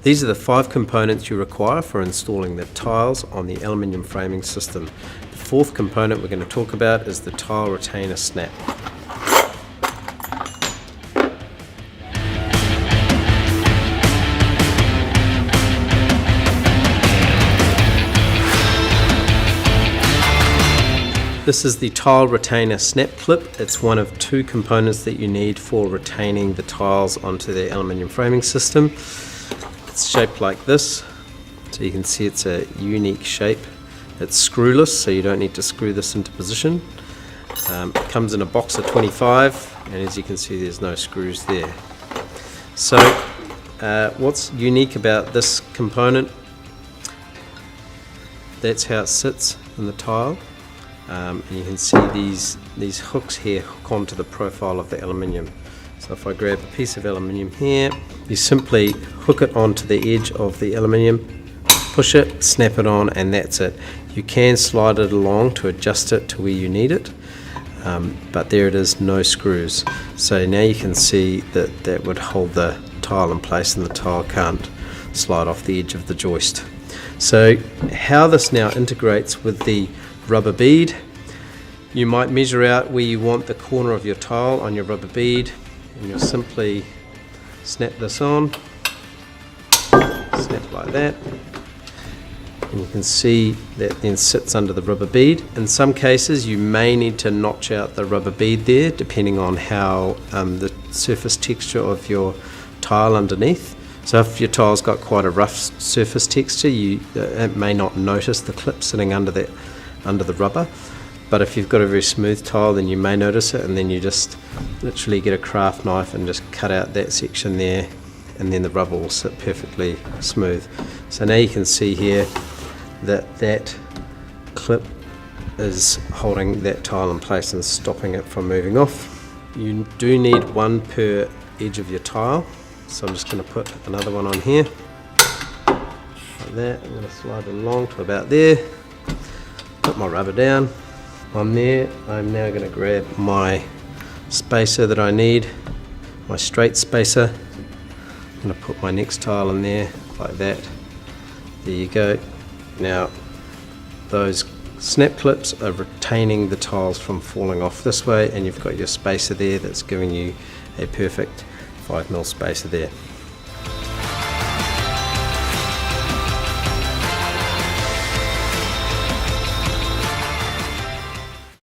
These are the 5 components you require for installing the tiles on the aluminium framing system. The 4th component we're going to talk about is the tile retainer snap. This is the tile retainer snap clip. It's one of 2 components that you need for retaining the tiles onto the aluminium framing system. It's shaped like this, so you can see it's a unique shape. It's screwless, so you don't need to screw this into position. It comes in a box of 25, and as you can see there's no screws there. So what's unique about this component, that's how it sits in the tile. And you can see these hooks here hook onto the profile of the aluminium. So if I grab a piece of aluminium here, you simply hook it onto the edge of the aluminium, push it, snap it on, and that's it. You can slide it along to adjust it to where you need it, but there it is, no screws. So now you can see that that would hold the tile in place and the tile can't slide off the edge of the joist. So how this now integrates with the rubber bead, you might measure out where you want the corner of your tile on your rubber bead, and you'll simply snap this on, snap like that, and you can see that then sits under the rubber bead. In some cases you may need to notch out the rubber bead there depending on how the surface texture of your tile underneath. So if your tile's got quite a rough surface texture, you may not notice the clip sitting under the rubber, but if you've got a very smooth tile then you may notice it, and then you just literally get a craft knife and just cut out that section there, and then the rubber will sit perfectly smooth. So now you can see here that that clip is holding that tile in place and stopping it from moving off. You do need 1 per edge of your tile, so I'm just going to put another one on here like that. I'm going to slide it along to about there. Put my rubber down on there. I'm now going to grab my spacer that I need, my straight spacer. I'm going to put my next tile in there like that. There you go. Now those snap clips are retaining the tiles from falling off this way, and you've got your spacer there that's giving you a perfect 5mm spacer there.